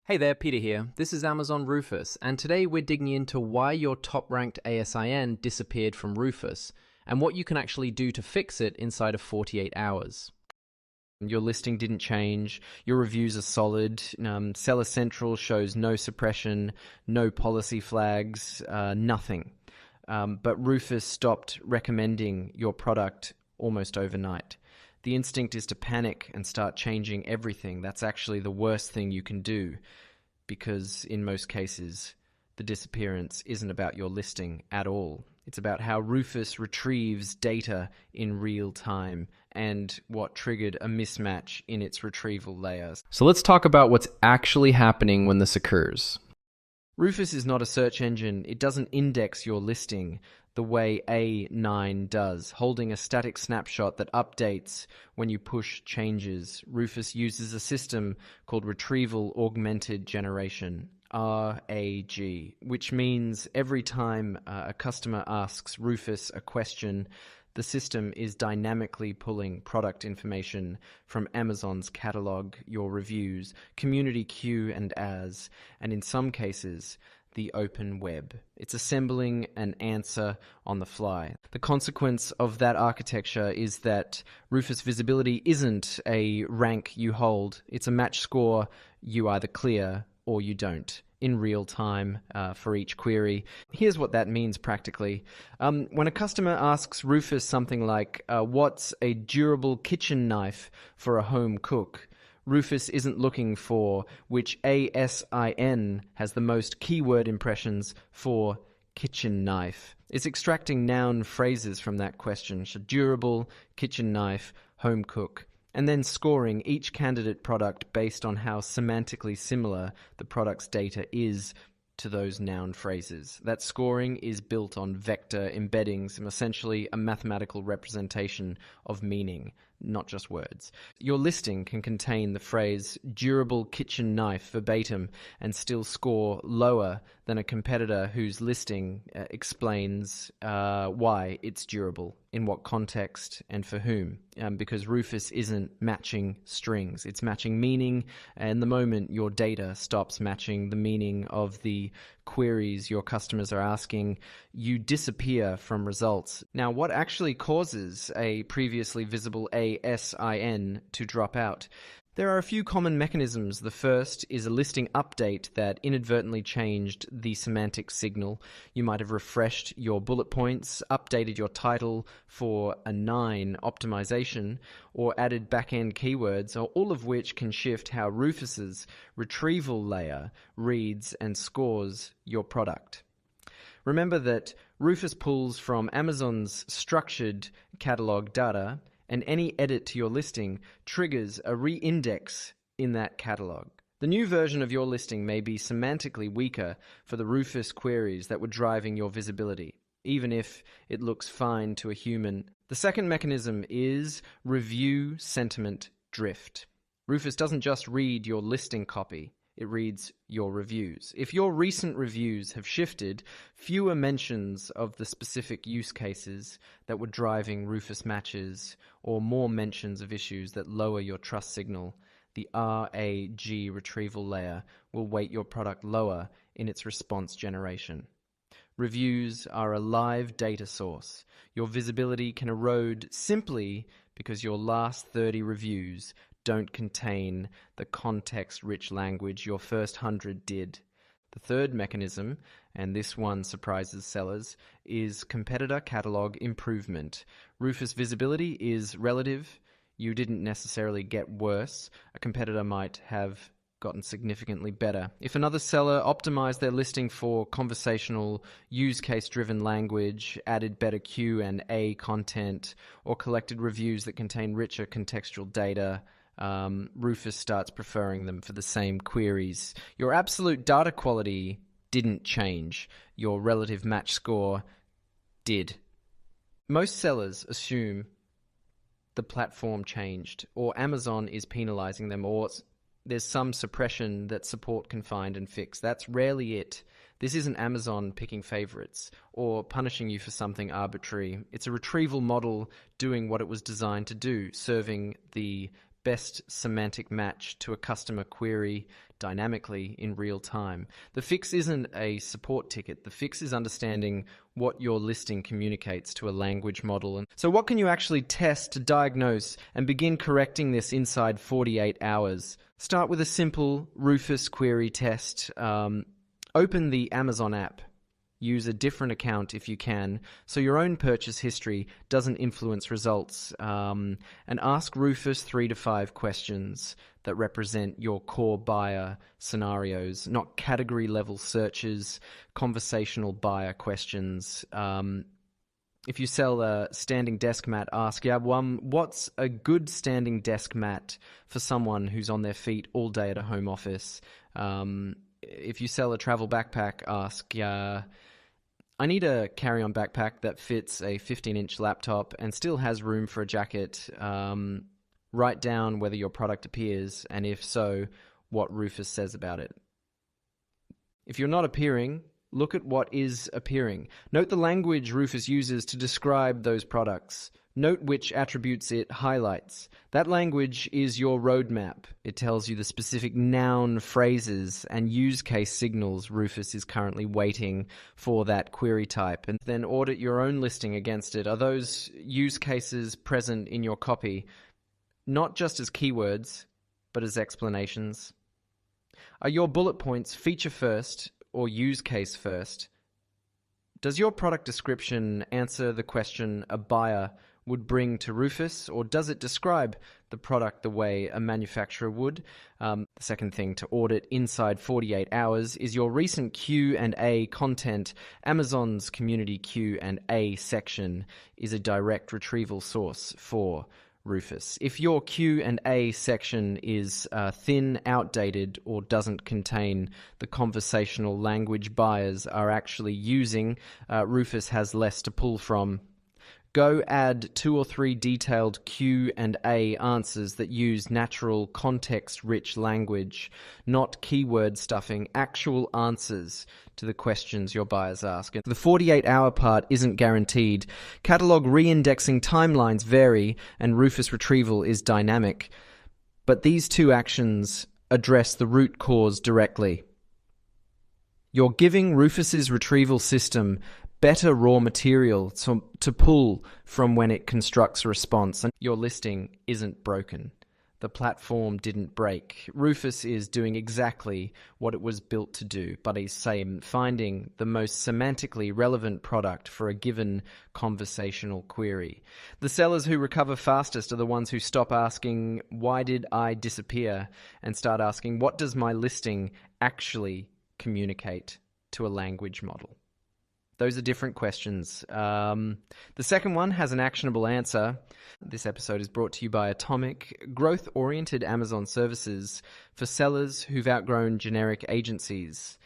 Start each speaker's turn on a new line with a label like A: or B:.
A: Hey there, Peter here. This is Amazon Rufus, and today we're digging into why your top-ranked ASIN disappeared from Rufus, and what you can actually do to fix it inside of 48 hours. Your listing didn't change, your reviews are solid, Seller Central shows no suppression, no policy flags, nothing. But Rufus stopped recommending your product almost overnight. The instinct is to panic and start changing everything. That's actually the worst thing you can do, because in most cases, the disappearance isn't about your listing at all. It's about how Rufus retrieves data in real time and what triggered a mismatch in its retrieval layers. So let's talk about what's actually happening when this occurs. Rufus is not a search engine. It doesn't index your listing the way A9 does, holding a static snapshot that updates when you push changes. Rufus uses a system called Retrieval-Augmented Generation, RAG, which means every time a customer asks Rufus a question, the system is dynamically pulling product information from Amazon's catalog, your reviews, community Q&As, and in some cases, the open web. It's assembling an answer on the fly. The consequence of that architecture is that Rufus visibility isn't a rank you hold. It's a match score you either clear or you don't in real time for each query. Here's what that means practically. When a customer asks Rufus something like, what's a durable kitchen knife for a home cook? Rufus isn't looking for which ASIN has the most keyword impressions for kitchen knife. It's extracting noun phrases from that question, so durable, kitchen knife, home cook, and then scoring each candidate product based on how semantically similar the product's data is to those noun phrases. That scoring is built on vector embeddings, and essentially a mathematical representation of meaning, not just words. Your listing can contain the phrase durable kitchen knife verbatim and still score lower than a competitor whose listing explains why it's durable, in what context, and for whom. Because Rufus isn't matching strings, it's matching meaning, and the moment your data stops matching the meaning of the queries your customers are asking, you disappear from results. Now, what actually causes a previously visible ASIN to drop out? There are a few common mechanisms. The first is a listing update that inadvertently changed the semantic signal. You might have refreshed your bullet points, updated your title for a 9 optimization, or added back-end keywords, all of which can shift how Rufus's retrieval layer reads and scores your product. Remember that Rufus pulls from Amazon's structured catalog data, and any edit to your listing triggers a re-index in that catalog. The new version of your listing may be semantically weaker for the Rufus queries that were driving your visibility, even if it looks fine to a human. The second mechanism is review sentiment drift. Rufus doesn't just read your listing copy, it reads your reviews. If your recent reviews have shifted, fewer mentions of the specific use cases that were driving Rufus matches, or more mentions of issues that lower your trust signal, the RAG retrieval layer will weight your product lower in its response generation. Reviews are a live data source. Your visibility can erode simply because your last 30 reviews don't contain the context-rich language your first 100 did. The third mechanism, and this one surprises sellers, is competitor catalog improvement. Rufus visibility is relative. You didn't necessarily get worse. A competitor might have gotten significantly better. If another seller optimized their listing for conversational, use case-driven language, added better Q&A content, or collected reviews that contain richer contextual data, Rufus starts preferring them for the same queries. Your absolute data quality didn't change. Your relative match score did. Most sellers assume the platform changed, or Amazon is penalizing them, or there's some suppression that support can find and fix. That's rarely it. This isn't Amazon picking favorites or punishing you for something arbitrary. It's a retrieval model doing what it was designed to do, serving the best semantic match to a customer query dynamically in real time. The fix isn't a support ticket. The fix is understanding what your listing communicates to a language model. And so what can you actually test to diagnose and begin correcting this inside 48 hours? Start with a simple Rufus query test. Open the Amazon app. Use a different account if you can, so your own purchase history doesn't influence results. And ask Rufus 3 to 5 questions that represent your core buyer scenarios, not category level searches, conversational buyer questions. If you sell a standing desk mat, ask, what's a good standing desk mat for someone who's on their feet all day at a home office? If you sell a travel backpack, ask, I need a carry-on backpack that fits a 15-inch laptop and still has room for a jacket. Write down whether your product appears, and if so, what Rufus says about it. If you're not appearing, look at what is appearing. Note the language Rufus uses to describe those products. Note which attributes it highlights. That language is your roadmap. It tells you the specific noun phrases and use case signals Rufus is currently waiting for that query type, and then audit your own listing against it. Are those use cases present in your copy, not just as keywords, but as explanations? Are your bullet points feature first or use case first? Does your product description answer the question a buyer would bring to Rufus, or does it describe the product the way a manufacturer would? The second thing to audit inside 48 hours is your recent Q&A content. Amazon's community Q&A section is a direct retrieval source for Rufus. If your Q&A section is thin, outdated, or doesn't contain the conversational language buyers are actually using, Rufus has less to pull from. Go add 2 or 3 detailed Q&A answers that use natural, context-rich language, not keyword stuffing, actual answers to the questions your buyers ask. The 48-hour part isn't guaranteed. Catalog re-indexing timelines vary, and Rufus retrieval is dynamic. But these 2 actions address the root cause directly. You're giving Rufus's retrieval system better raw material to pull from when it constructs a response, and your listing isn't broken. The platform didn't break. Rufus is doing exactly what it was built to do, but he's finding the most semantically relevant product for a given conversational query. The sellers who recover fastest are the ones who stop asking, "Why did I disappear?" and start asking, "What does my listing actually communicate to a language model?" Those are different questions. The second one has an actionable answer. This episode is brought to you by Atomic, growth-oriented Amazon services for sellers who've outgrown generic agencies.